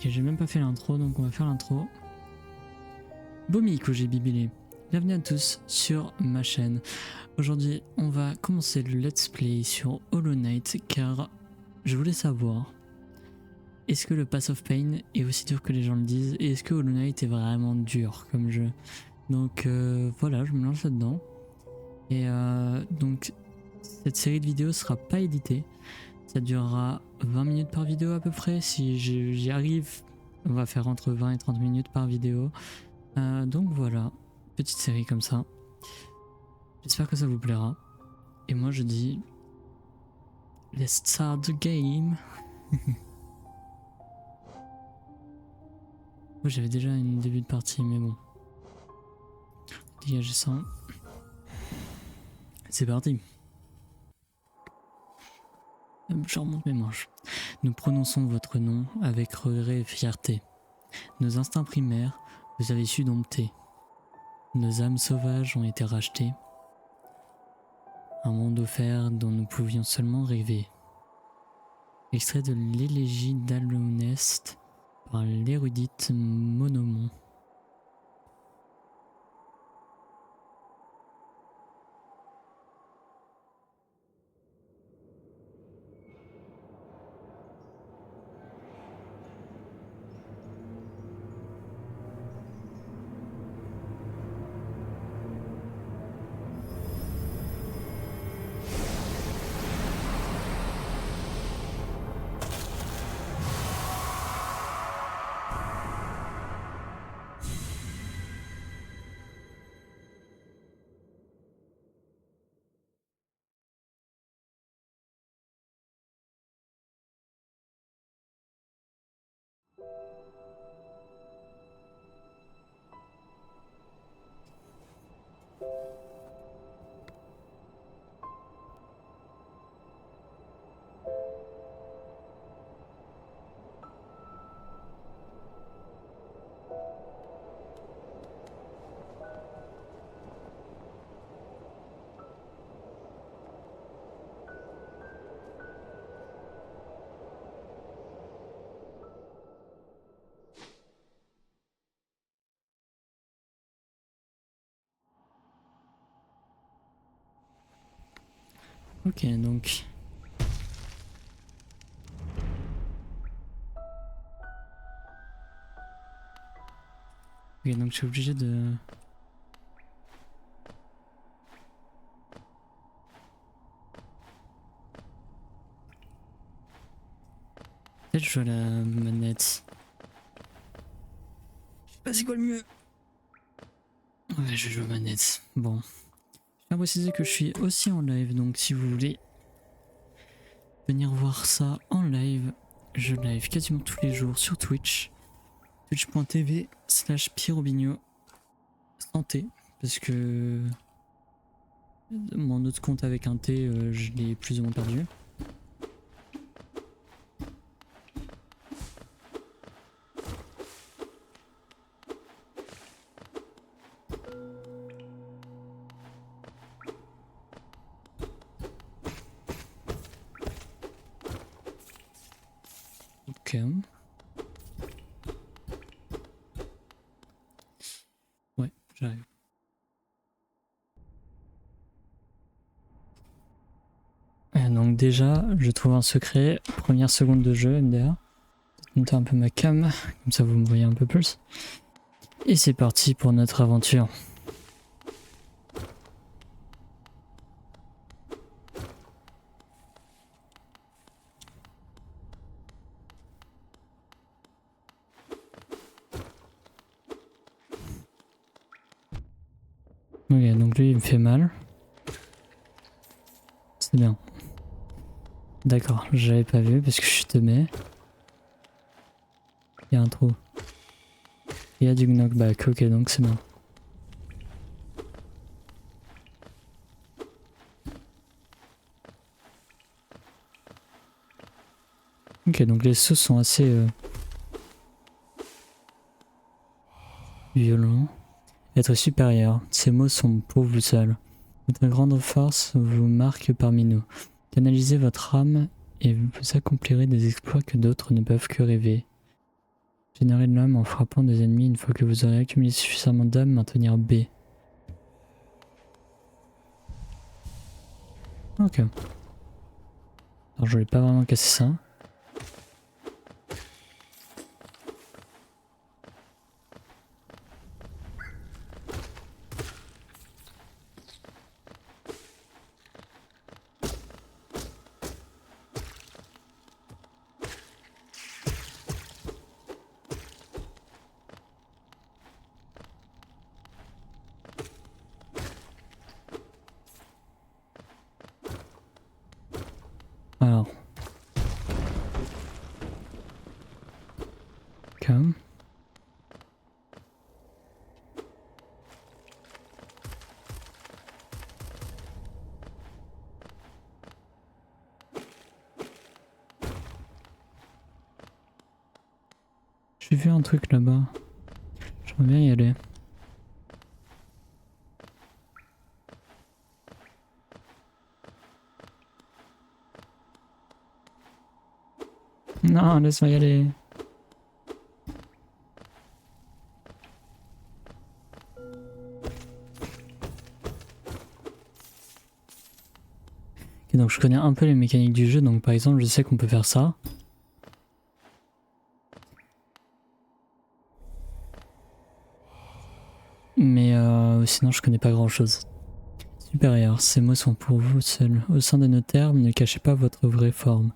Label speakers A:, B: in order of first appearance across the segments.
A: Ok, j'ai même pas fait l'intro, donc on va faire l'intro. Bomico, j'ai bibilé. Bienvenue à tous sur ma chaîne. Aujourd'hui, on va commencer le let's play sur Hollow Knight car je voulais savoir, est-ce que le Path of Pain est aussi dur que les gens le disent et est-ce que Hollow Knight est vraiment dur comme jeu? Donc voilà, je me lance là-dedans. Et donc cette série de vidéos sera pas éditée. Ça durera 20 minutes par vidéo à peu près. Si j'y arrive, on va faire entre 20 et 30 minutes par vidéo. Donc voilà, petite série comme ça. J'espère que ça vous plaira. Et moi je dis, let's start the game. Moi j'avais déjà une début de partie, mais bon. Dégager ça. C'est parti. Je remonte mes manches. Nous prononçons votre nom avec regret et fierté. Nos instincts primaires, vous avez su dompter. Nos âmes sauvages ont été rachetées. Un monde offert dont nous pouvions seulement rêver. Extrait de l'élégie d'Alonest par l'érudite Monomon. Ok, donc... Ok, donc je suis obligé de... Peut-être je joue à la manette. Je sais pas c'est quoi le mieux. Ouais, je joue à manette. Bon. Je tiens à préciser que je suis aussi en live, donc si vous voulez venir voir ça en live, je live quasiment tous les jours sur Twitch. Twitch.tv/Pierrobigno santé, parce que mon autre compte avec un T, je l'ai plus ou moins perdu. Ok. Ouais, j'arrive. Donc déjà, je trouve un secret. Première seconde de jeu, MDR. Monter un peu ma cam, comme ça vous me voyez un peu plus. Et c'est parti pour notre aventure. Ok, donc lui il me fait mal. C'est bien. D'accord, j'avais pas vu parce que je suis teubé. Il y a un trou. Il y a du knockback, ok, donc c'est bien. Ok, donc les sauts sont assez violents. Être supérieur, ces mots sont pour vous seul. Votre grande force vous marque parmi nous. Canalisez votre âme et vous accomplirez des exploits que d'autres ne peuvent que rêver. Générer de l'âme en frappant des ennemis une fois que vous aurez accumulé suffisamment d'âme, maintenir B. Ok. Alors je voulais pas vraiment casser ça. Alors. Ok. J'ai vu un truc là-bas. J'aimerais bien y aller. Non, laisse-moi y aller. Et donc je connais un peu les mécaniques du jeu, donc par exemple je sais qu'on peut faire ça. Mais sinon je connais pas grand chose. Supérieur, ces mots sont pour vous seuls. Au sein de nos termes, ne cachez pas votre vraie forme.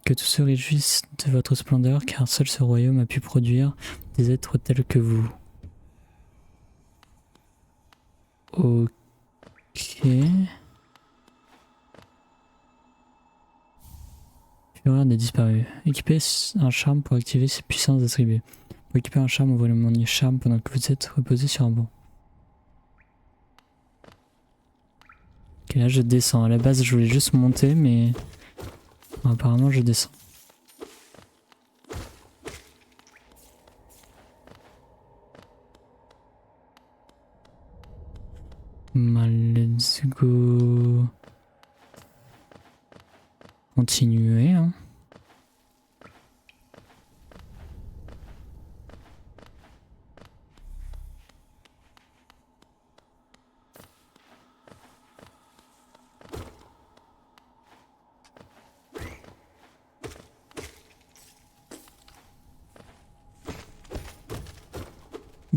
A: Que tous se réjouissent de votre splendeur, car seul ce royaume a pu produire des êtres tels que vous. Ok. Fureur des disparus. Équipez un charme pour activer ses puissances attribuées. Pour équiper un charme, ouvrez le menu charme pendant que vous êtes reposé sur un banc. Ok, là je descends. À la base je voulais juste monter, mais bon, apparemment je descends. Let's go. Continuer, hein.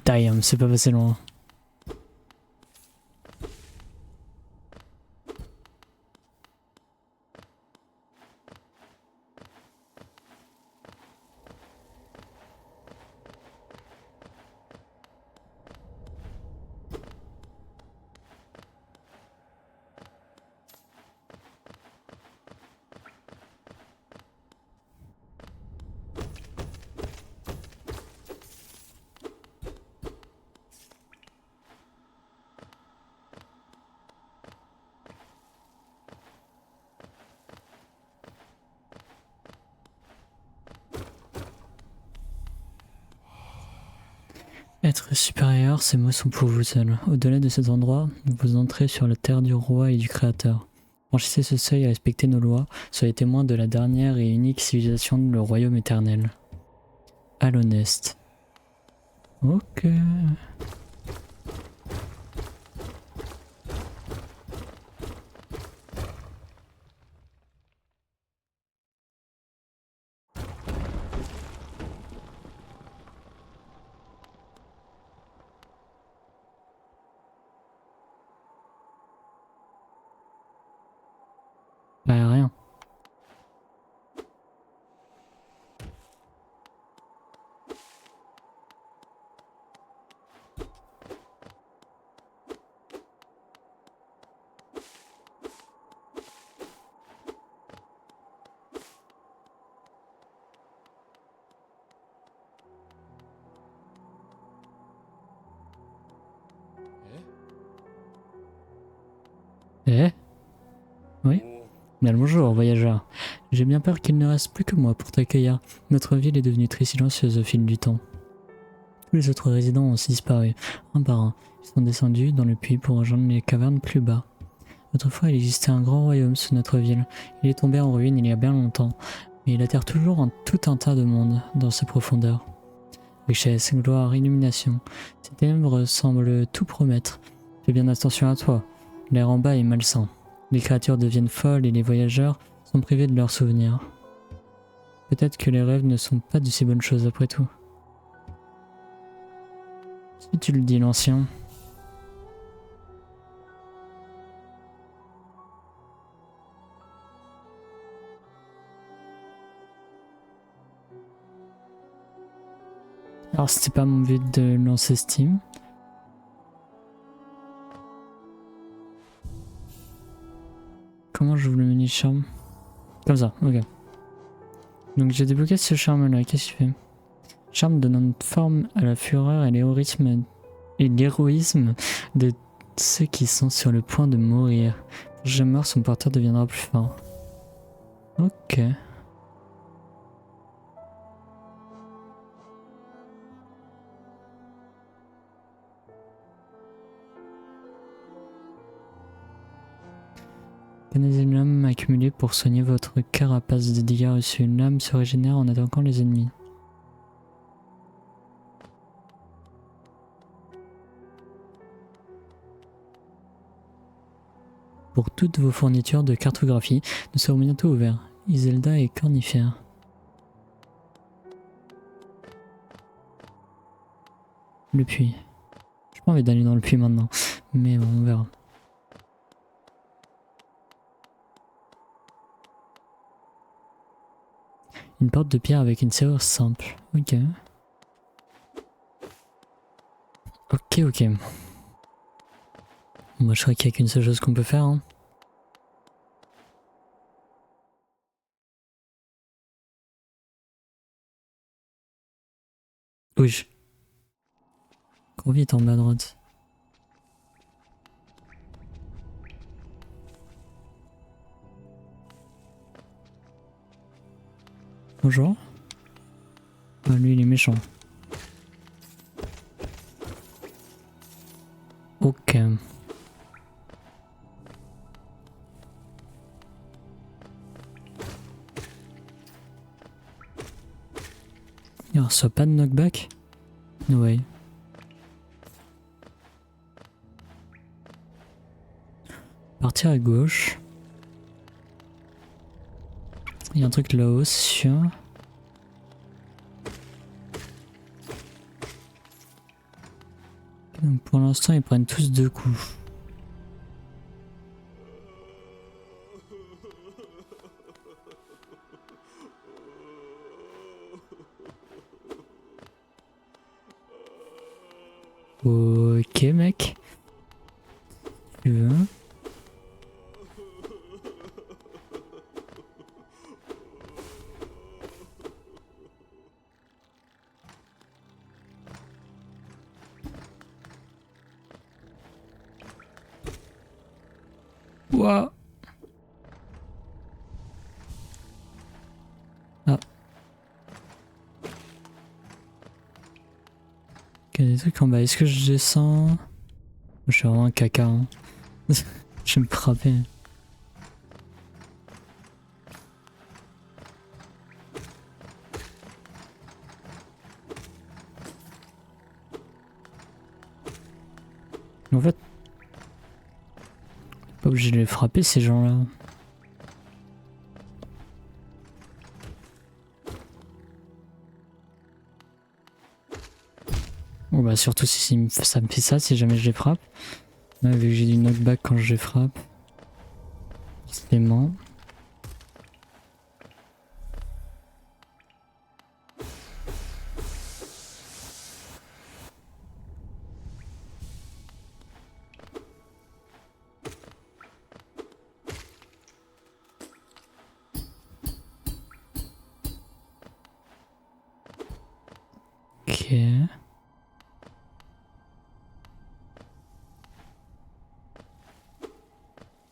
A: Damn, c'est pas passé loin. Être supérieur, ces mots sont pour vous seuls. Au-delà de cet endroit, vous entrez sur la terre du roi et du créateur. Franchissez ce seuil et respectez nos lois. Soyez témoins de la dernière et unique civilisation, le royaume éternel. À l'honnête. Ok. Bah rien. Eh? Oui? Bien le bonjour, voyageur. J'ai bien peur qu'il ne reste plus que moi pour t'accueillir. Notre ville est devenue très silencieuse au fil du temps. Tous les autres résidents ont aussi disparu, un par un. Ils sont descendus dans le puits pour rejoindre les cavernes plus bas. Autrefois, il existait un grand royaume sous notre ville. Il est tombé en ruine il y a bien longtemps, mais il atterre toujours en tout un tas de monde dans ses profondeurs. Richesse, gloire, illumination. Ces ténèbres semblent tout promettre. Fais bien attention à toi. L'air en bas est malsain. Les créatures deviennent folles et les voyageurs sont privés de leurs souvenirs. Peut-être que les rêves ne sont pas de si bonnes choses après tout. Si tu le dis, l'ancien. Alors c'était pas mon but de lancer Steam. Comment j'ouvre le menu charme? Comme ça, ok. Donc j'ai débloqué ce charme là, qu'est-ce qu'il fait? Charme donnant forme à la fureur et l'héroïsme de ceux qui sont sur le point de mourir. Quand je meurs, son porteur deviendra plus fort. Ok. Canalisez une lame accumulée pour soigner votre carapace des dégâts reçus. Une lame se régénère en attaquant les ennemis. Pour toutes vos fournitures de cartographie, nous serons bientôt ouverts. Iselda est cornifère. Le puits. J'ai pas envie d'aller dans le puits maintenant, mais bon, on verra. Une porte de pierre avec une serrure simple. Ok. Ok. Moi je crois qu'il n'y a qu'une seule chose qu'on peut faire. Hein. Oui. Cours vite en bas à droite. Bonjour. Ah, lui il est méchant. Ok. Il reçoit pas de knockback? Ouais. Partir à gauche. Il y a un truc là-haut, c'est sûr. Donc pour l'instant, ils prennent tous 2 coups. Ok, mec. Tu veux? Ouah. Ah. Il y a des trucs en bas. Est-ce que je descends? Je suis vraiment un caca. Hein. Je vais me frapper. En fait, pas obligé de les frapper ces gens-là. Bon bah surtout si ça me fait ça si jamais je les frappe. Là, vu que j'ai du knockback quand je les frappe. Forcément. Ok.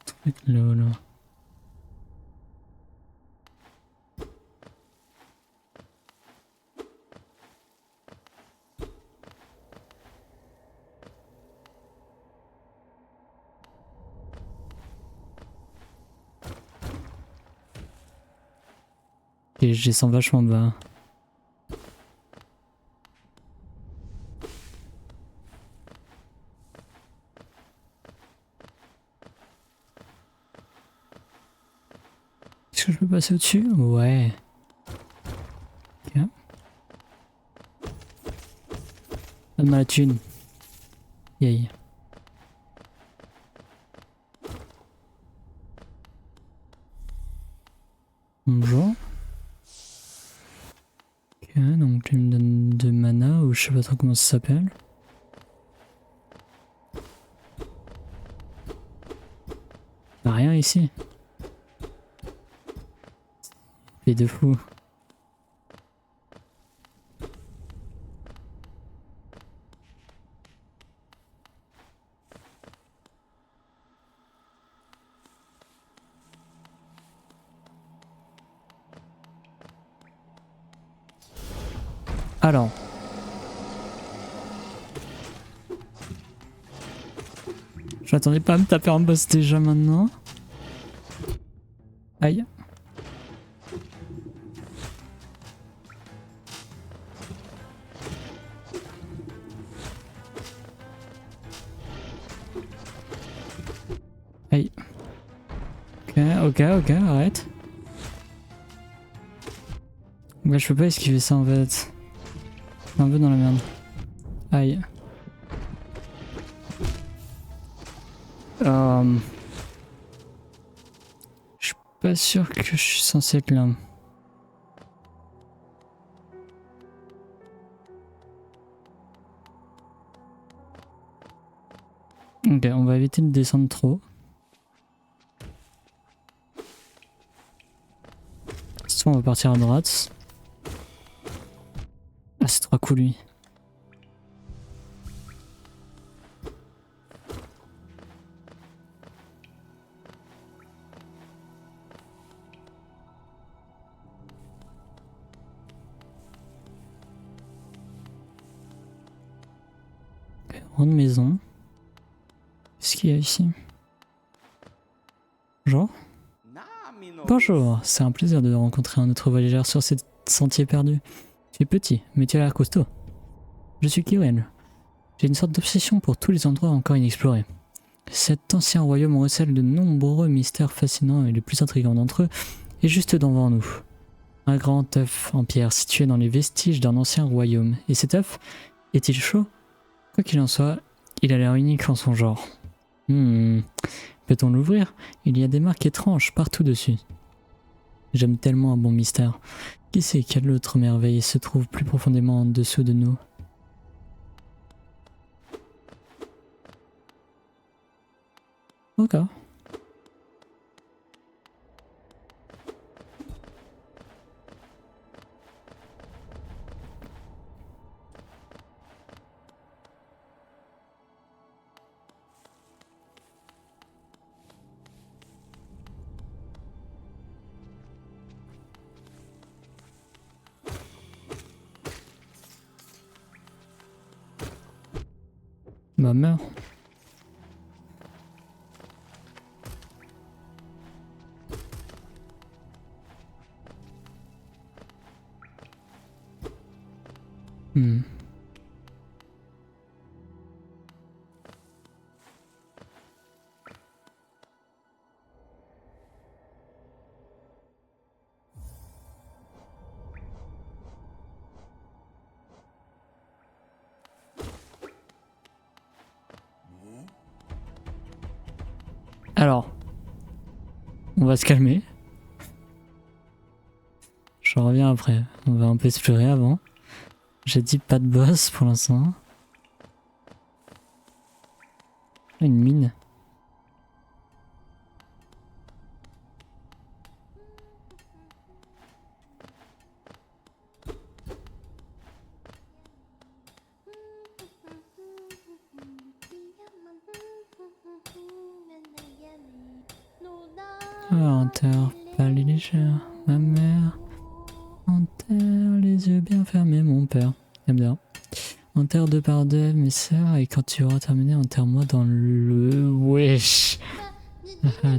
A: Truc là. Et je descends vachement bas. que je peux passer au-dessus? Ouais. Ok. Donne-moi la thune. Yay. Bonjour. Ok, donc tu me donnes de mana ou je sais pas trop comment ça s'appelle. Y'a rien ici. Et de fou. Alors. J'attendais pas à me taper en boss déjà maintenant. Aïe. Aïe. Ok, arrête. Ouais, je peux pas esquiver ça en fait. C'est un peu dans la merde. Aïe. Je suis pas sûr que je suis censé être là. Ok, on va éviter de descendre trop. Soit on va partir à droite. Ah, c'est trop cool lui. Grande maison. Qu'est-ce qu'il y a ici? Bonjour. Bonjour, c'est un plaisir de rencontrer un autre voyageur sur ces sentiers perdus. Tu es petit, mais tu as l'air costaud. Je suis Kiwen. J'ai une sorte d'obsession pour tous les endroits encore inexplorés. Cet ancien royaume recèle de nombreux mystères fascinants et les plus intrigants d'entre eux est juste devant nous. Un grand œuf en pierre situé dans les vestiges d'un ancien royaume. Et cet œuf, est-il chaud? Quoi qu'il en soit, il a l'air unique en son genre. Peut-on l'ouvrir? Il y a des marques étranges partout dessus. J'aime tellement un bon mystère. Qui sait quelle autre merveille se trouve plus profondément en dessous de nous? Ok. Bah meurs. Alors, on va se calmer. Je reviens après. On va un peu explorer avant. J'ai dit pas de boss pour l'instant. Une mine. Enterre pâle et légère, ma mère. Enterre les yeux bien fermés, mon père. J'aime bien. Enterre deux par deux mes sœurs et quand tu auras terminé, enterre-moi dans le... Wesh.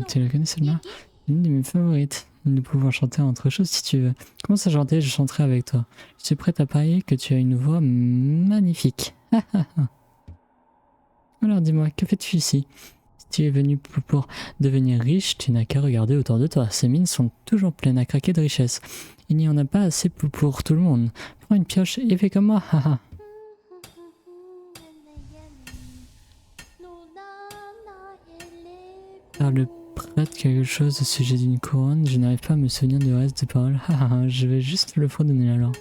A: Tu la connais celle-là? Une de mes favorites. Nous pouvons chanter entre choses si tu veux. Commence à chanter, je chanterai avec toi. Je suis prête à parier que tu as une voix magnifique. Alors dis-moi, que fais-tu ici? Tu es venu pour devenir riche, tu n'as qu'à regarder autour de toi. Ces mines sont toujours pleines à craquer de richesses. Il n'y en a pas assez pour tout le monde. Prends une pioche et fais comme moi, haha. Par le prêtre quelque chose au sujet d'une couronne, je n'arrive pas à me souvenir du reste des paroles. Haha, je vais juste le fredonner alors.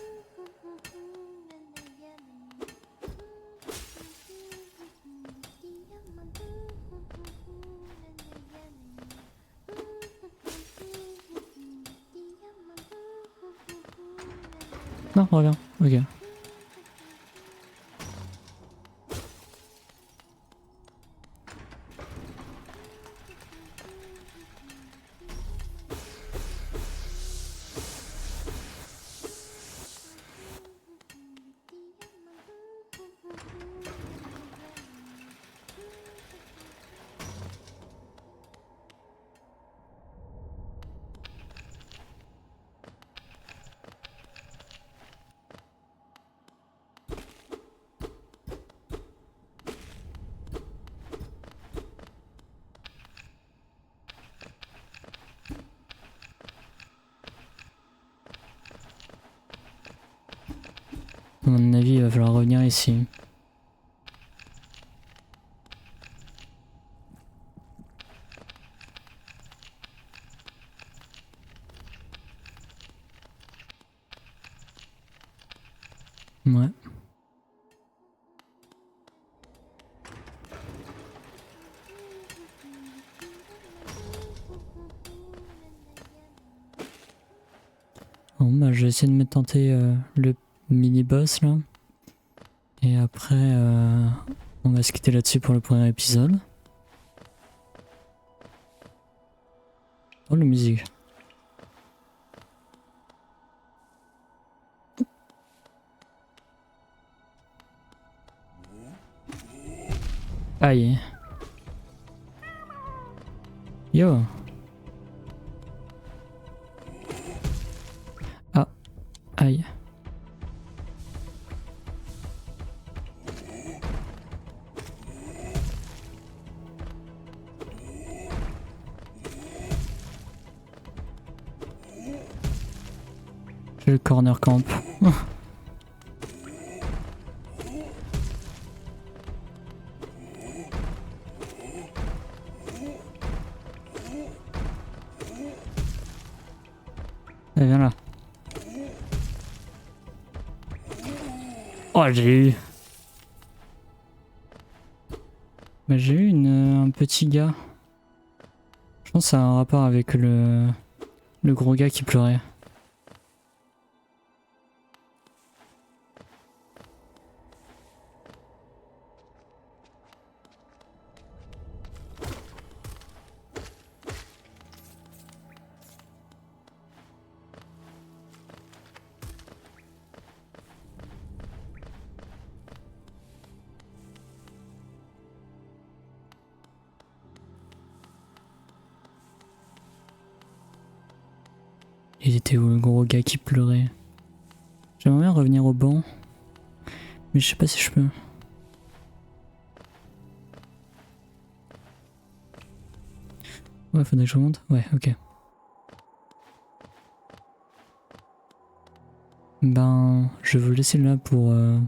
A: Non, reviens, ok. À mon avis, il va falloir revenir ici. Ouais. Bon bah je vais essayer de me tenter le mini-boss là. Et après on va se quitter là-dessus pour le premier épisode. Oh la musique. Aïe. Yo. Ah. Aïe. J'ai le corner camp. Allez, viens là. Oh, j'ai eu. Bah, j'ai eu un petit gars. Je pense que ça a un rapport avec le gros gars qui pleurait. Il était où le gros gars qui pleurait? J'aimerais bien revenir au banc. Mais je sais pas si je peux. Ouais, faudrait que je remonte. Ouais, ok. Ben, je vais vous laisser là pour le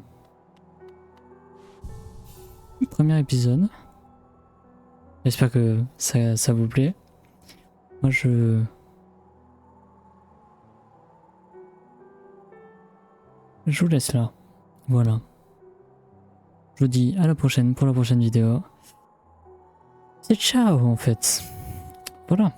A: premier épisode. J'espère que ça vous plaît. Moi, je vous laisse là. Voilà. Je vous dis à la prochaine pour la prochaine vidéo. C'est ciao en fait. Voilà.